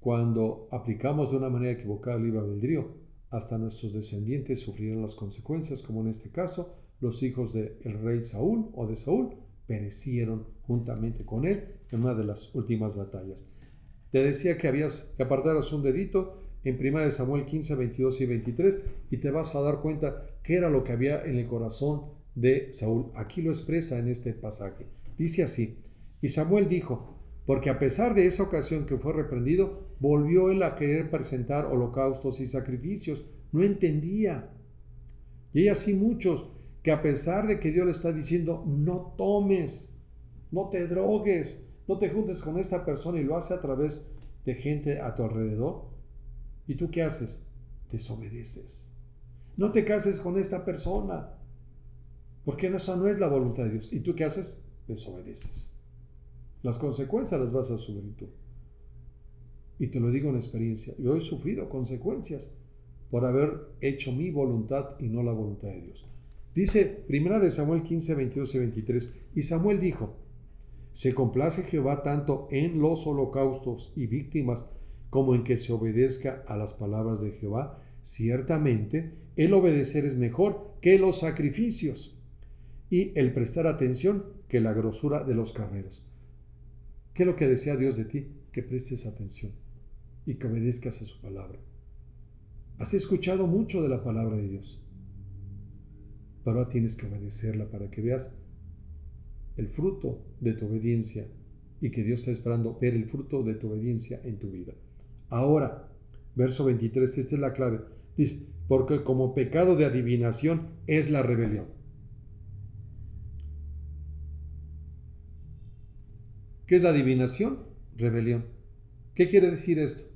Cuando aplicamos de una manera equivocada el libre albedrío, hasta nuestros descendientes sufrirán las consecuencias, como en este caso, los hijos del rey Saúl o de Saúl perecieron juntamente con él en una de las últimas batallas. Te decía que apartaras un dedito en 1 Samuel 15, 22 y 23 y te vas a dar cuenta qué era lo que había en el corazón de Saúl. Aquí lo expresa en este pasaje. Dice así: y Samuel dijo, porque a pesar de esa ocasión que fue reprendido, volvió él a querer presentar holocaustos y sacrificios. No entendía. Y hay así muchos que a pesar de que Dios le está diciendo, no tomes, no te drogues, no te juntes con esta persona, y lo hace a través de gente a tu alrededor, ¿y tú qué haces? Desobedeces. No te cases con esta persona, porque esa no es la voluntad de Dios. ¿Y tú qué haces? Desobedeces. Las consecuencias las vas a sufrir tú. Y te lo digo en experiencia. Yo he sufrido consecuencias por haber hecho mi voluntad y no la voluntad de Dios. Dice 1 Samuel 15, 22 y 23. Y Samuel dijo, ¿se complace Jehová tanto en los holocaustos y víctimas como en que se obedezca a las palabras de Jehová? Ciertamente, el obedecer es mejor que los sacrificios y el prestar atención que la grosura de los carneros. ¿Qué es lo que desea Dios de ti? Que prestes atención y que obedezcas a su palabra. Has escuchado mucho de la palabra de Dios, pero ahora tienes que obedecerla para que veas el fruto de tu obediencia y que Dios está esperando ver el fruto de tu obediencia en tu vida. Ahora, verso 23, esta es la clave. Dice, porque como pecado de adivinación es la rebelión. ¿Qué es la adivinación? Rebelión. ¿Qué quiere decir esto?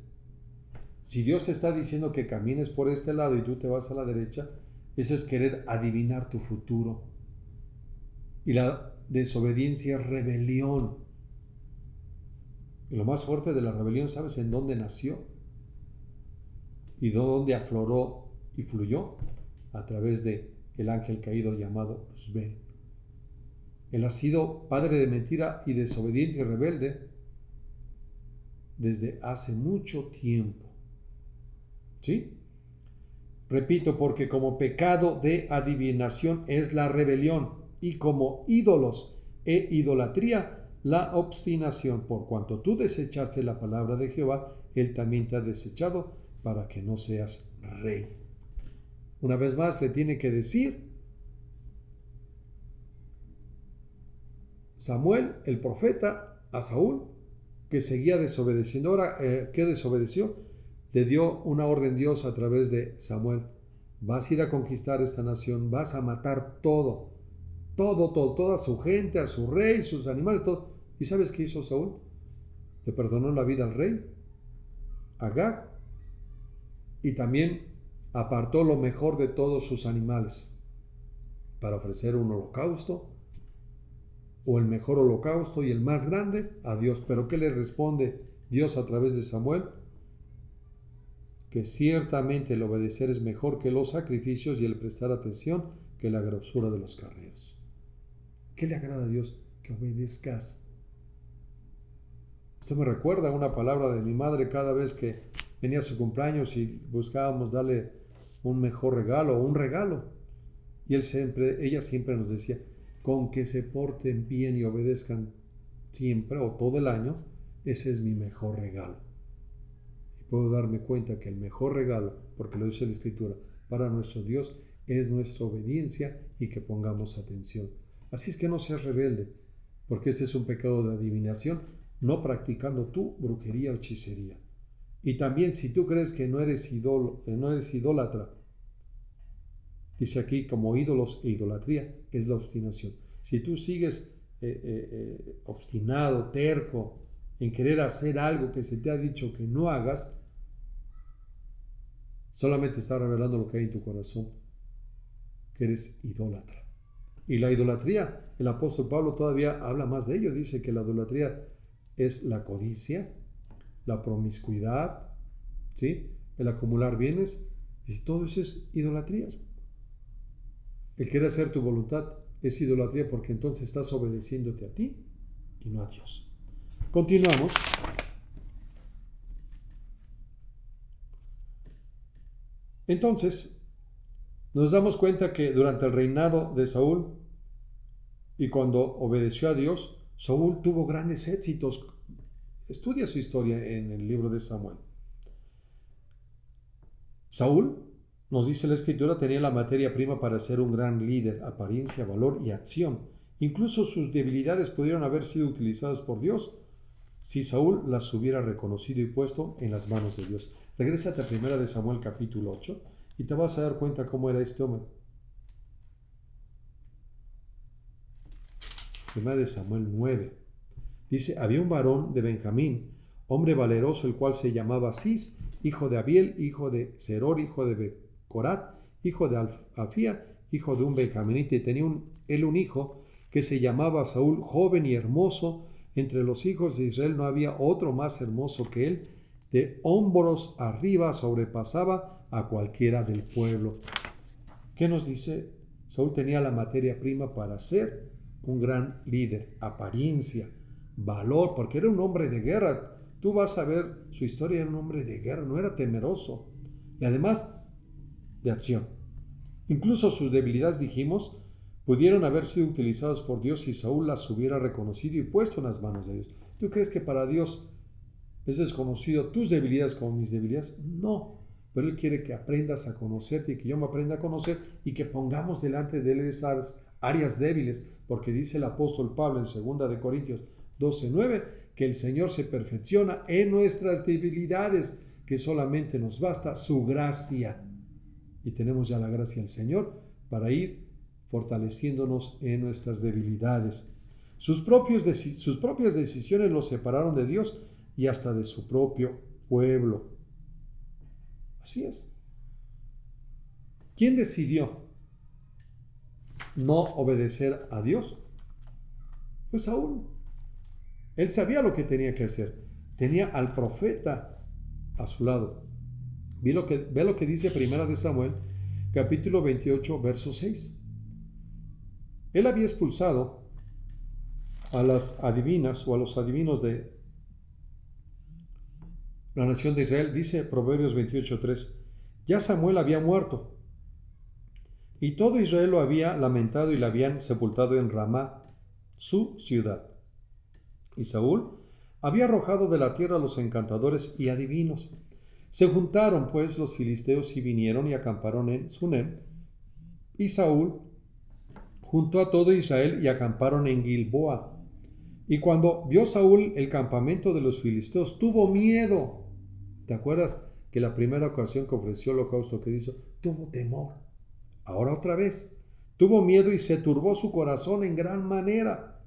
Si Dios te está diciendo que camines por este lado y tú te vas a la derecha, eso es querer adivinar tu futuro. Y la desobediencia es rebelión. Y lo más fuerte de la rebelión, ¿sabes en dónde nació? ¿Y dónde afloró y fluyó? A través de el ángel caído llamado Luzbel. Él ha sido padre de mentira y desobediente y rebelde desde hace mucho tiempo. ¿Sí? Repito, porque como pecado de adivinación es la rebelión, y como ídolos e idolatría la obstinación. Por cuanto tú desechaste la palabra de Jehová, Él también te ha desechado para que no seas rey. Una vez más le tiene que decir Samuel, el profeta, a Saúl, que seguía desobedeciendo. Ahora, ¿qué desobedeció? Le dio una orden Dios a través de Samuel. Vas a ir a conquistar esta nación, vas a matar todo, toda su gente, a su rey, sus animales, todo. ¿Y sabes qué hizo Saúl? Le perdonó la vida al rey, Agag, y también apartó lo mejor de todos sus animales para ofrecer un holocausto o el mejor holocausto y el más grande? A Dios. ¿Pero qué le responde Dios a través de Samuel? Que ciertamente el obedecer es mejor que los sacrificios y el prestar atención que la grosura de los carneros. ¿Qué le agrada a Dios? Que obedezcas. Esto me recuerda una palabra de mi madre cada vez que venía su cumpleaños y buscábamos darle un mejor regalo o un regalo. Y ella siempre nos decía, con que se porten bien y obedezcan siempre o todo el año, ese es mi mejor regalo. Y puedo darme cuenta que el mejor regalo, porque lo dice la Escritura, para nuestro Dios es nuestra obediencia y que pongamos atención. Así es que no seas rebelde, porque este es un pecado de adivinación, no practicando tú brujería o hechicería. Y también si tú crees que no eres idólatra, dice aquí como ídolos e idolatría es la obstinación. Si tú sigues obstinado, terco, en querer hacer algo que se te ha dicho que no hagas, solamente está revelando lo que hay en tu corazón, que eres idólatra. Y la idolatría, el apóstol Pablo todavía habla más de ello, dice que la idolatría es la codicia, la promiscuidad, ¿sí? El acumular bienes, dice, todo eso es idolatría. El querer hacer tu voluntad es idolatría porque entonces estás obedeciéndote a ti y no a Dios. Continuamos. Entonces, nos damos cuenta que durante el reinado de Saúl y cuando obedeció a Dios, Saúl tuvo grandes éxitos. Estudia su historia en el libro de Samuel. Saúl, nos dice la Escritura, tenía la materia prima para ser un gran líder, apariencia, valor y acción. Incluso sus debilidades pudieron haber sido utilizadas por Dios si Saúl las hubiera reconocido y puesto en las manos de Dios. Regrésate a 1 Samuel capítulo 8 y te vas a dar cuenta cómo era este hombre. 1 Samuel 9. Dice, había un varón de Benjamín, hombre valeroso, el cual se llamaba Cis, hijo de Abiel, hijo de Seror, hijo de Becorat, hijo de Afía, hijo de un benjaminita, y tenía él un hijo que se llamaba Saúl, joven y hermoso. Entre los hijos de Israel no había otro más hermoso que él. De hombros arriba sobrepasaba a cualquiera del pueblo. ¿Qué nos dice? Saúl tenía la materia prima para ser un gran líder, apariencia, valor, porque era un hombre de guerra. Tú vas a ver su historia, era un hombre de guerra, no era temeroso. Y además, de acción. Incluso sus debilidades, dijimos, pudieron haber sido utilizadas por Dios si Saúl las hubiera reconocido y puesto en las manos de Dios. ¿Tú crees que para Dios es desconocido tus debilidades como mis debilidades? No, pero Él quiere que aprendas a conocerte y que yo me aprenda a conocer y que pongamos delante de Él esas áreas débiles, porque dice el apóstol Pablo en 2 Corintios 12:9 que el Señor se perfecciona en nuestras debilidades, que solamente nos basta su gracia. Y tenemos ya la gracia del Señor para ir fortaleciéndonos en nuestras debilidades. Sus propias decisiones los separaron de Dios y hasta de su propio pueblo. Así es. ¿Quién decidió no obedecer a Dios? Pues Saúl. Él sabía lo que tenía que hacer. Tenía al profeta a su lado. Ve lo que dice 1 Samuel, capítulo 28, verso 6. Él había expulsado a las adivinas o a los adivinos de la nación de Israel. Dice Proverbios 28:3. Ya Samuel había muerto y todo Israel lo había lamentado y lo habían sepultado en Ramá, su ciudad. Y Saúl había arrojado de la tierra a los encantadores y adivinos. Se juntaron pues los filisteos y vinieron y acamparon en Sunem. Y Saúl juntó a todo Israel y acamparon en Gilboa. Y cuando vio Saúl el campamento de los filisteos, tuvo miedo. ¿Te acuerdas que la primera ocasión que ofreció el holocausto que hizo, tuvo temor? Ahora otra vez. Tuvo miedo y se turbó su corazón en gran manera.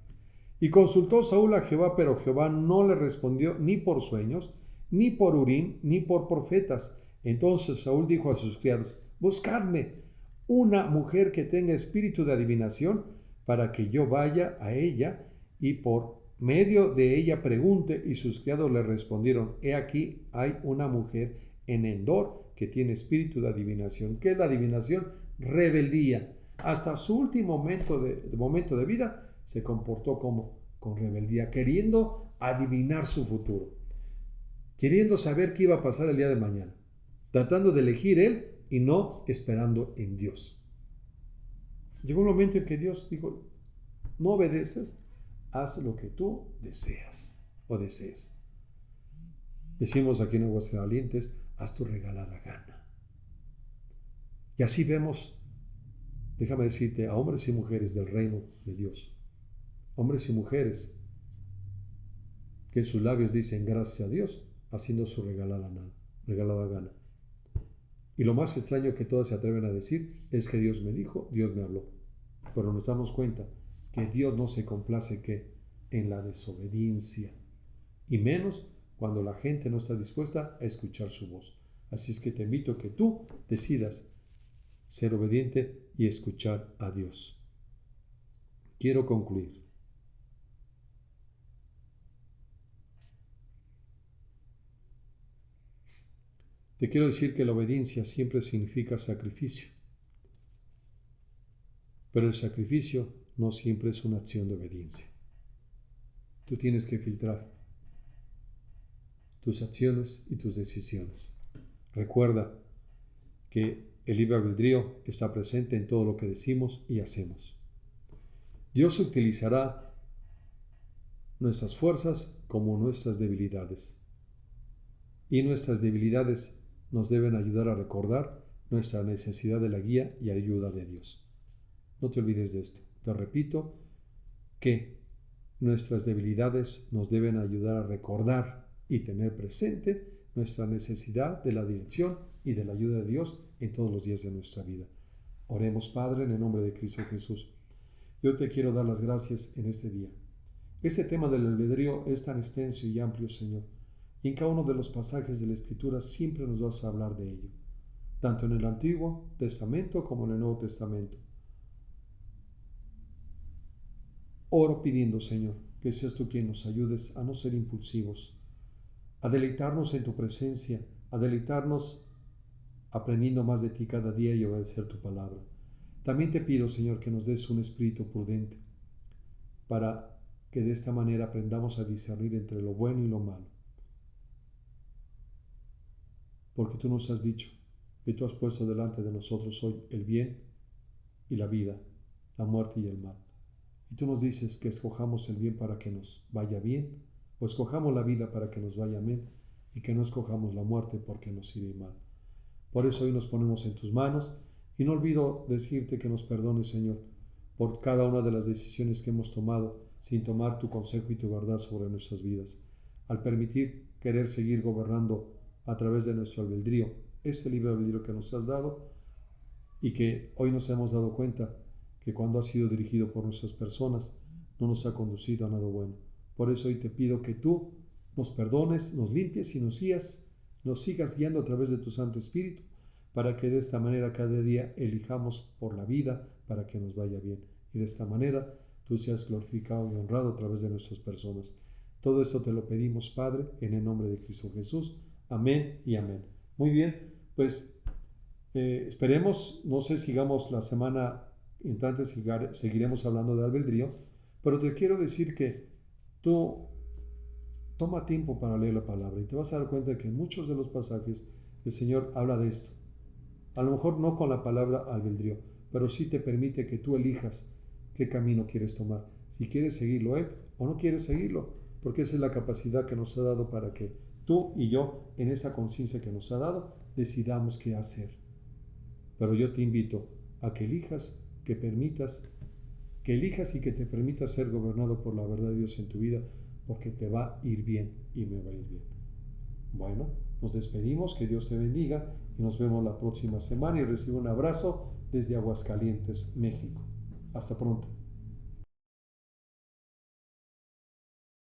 Y consultó Saúl a Jehová, pero Jehová no le respondió ni por sueños, ni por Urim, ni por profetas. Entonces Saúl dijo a sus criados, buscadme una mujer que tenga espíritu de adivinación para que yo vaya a ella y por medio de ella pregunte. Y sus criados le respondieron: he aquí hay una mujer en Endor que tiene espíritu de adivinación. ¿Qué es la adivinación? Rebeldía. Hasta su último momento de vida se comportó con rebeldía, queriendo adivinar su futuro, queriendo saber qué iba a pasar el día de mañana, tratando de elegir él y no esperando en Dios. Llegó un momento en que Dios dijo: no obedeces, haz lo que tú deseas o desees. Decimos aquí en Aguascalientes: haz tu regalada gana. Y así vemos, déjame decirte, a hombres y mujeres del reino de Dios, hombres y mujeres que en sus labios dicen gracias a Dios, haciendo su regalada gana. Y lo más extraño que todas se atreven a decir es que Dios me dijo, Dios me habló. Pero nos damos cuenta que Dios no se complace en la desobediencia, y menos cuando la gente no está dispuesta a escuchar su voz. Así es que te invito a que tú decidas ser obediente y escuchar a Dios. Quiero concluir. Te quiero decir que la obediencia siempre significa sacrificio, pero el sacrificio no siempre es una acción de obediencia. Tú tienes que filtrar tus acciones y tus decisiones. Recuerda que el libre albedrío está presente en todo lo que decimos y hacemos. Dios utilizará nuestras fuerzas como nuestras debilidades, y nuestras debilidades nos deben ayudar a recordar nuestra necesidad de la guía y ayuda de Dios. No te olvides de esto. Te repito que nuestras debilidades nos deben ayudar a recordar y tener presente nuestra necesidad de la dirección y de la ayuda de Dios en todos los días de nuestra vida. Oremos, Padre, en el nombre de Cristo Jesús. Yo te quiero dar las gracias en este día. Este tema del albedrío es tan extenso y amplio, Señor. Y en cada uno de los pasajes de la Escritura siempre nos vas a hablar de ello, tanto en el Antiguo Testamento como en el Nuevo Testamento. Oro pidiendo, Señor, que seas tú quien nos ayudes a no ser impulsivos, a deleitarnos en tu presencia, a deleitarnos aprendiendo más de ti cada día y obedecer tu palabra. También te pido, Señor, que nos des un espíritu prudente para que de esta manera aprendamos a discernir entre lo bueno y lo malo. Porque tú nos has dicho que tú has puesto delante de nosotros hoy el bien y la vida, la muerte y el mal. Y tú nos dices que escojamos el bien para que nos vaya bien, o escojamos la vida para que nos vaya bien, y que no escojamos la muerte porque nos irá mal. Por eso hoy nos ponemos en tus manos, y no olvido decirte que nos perdones, Señor, por cada una de las decisiones que hemos tomado sin tomar tu consejo y tu verdad sobre nuestras vidas, al permitir querer seguir gobernando a través de nuestro albedrío, este libre albedrío que nos has dado, y que hoy nos hemos dado cuenta que cuando ha sido dirigido por nuestras personas no nos ha conducido a nada bueno. Por eso hoy te pido que tú nos perdones, nos limpies y nos sigas guiando a través de tu Santo Espíritu, para que de esta manera cada día elijamos por la vida para que nos vaya bien, y de esta manera tú seas glorificado y honrado a través de nuestras personas. Todo esto te lo pedimos, Padre, en el nombre de Cristo Jesús. Amén y amén. Muy bien, pues esperemos, no sé, sigamos la semana entrante, seguiremos hablando de albedrío, pero te quiero decir que tú toma tiempo para leer la palabra y te vas a dar cuenta que en muchos de los pasajes el Señor habla de esto. A lo mejor no con la palabra albedrío, pero sí te permite que tú elijas qué camino quieres tomar, si quieres seguirlo Él o no quieres seguirlo, porque esa es la capacidad que nos ha dado para que tú y yo, en esa conciencia que nos ha dado, decidamos qué hacer. Pero yo te invito a que elijas, que elijas y que te permitas ser gobernado por la verdad de Dios en tu vida, porque te va a ir bien y me va a ir bien. Bueno, nos despedimos, que Dios te bendiga y nos vemos la próxima semana, y recibe un abrazo desde Aguascalientes, México. Hasta pronto.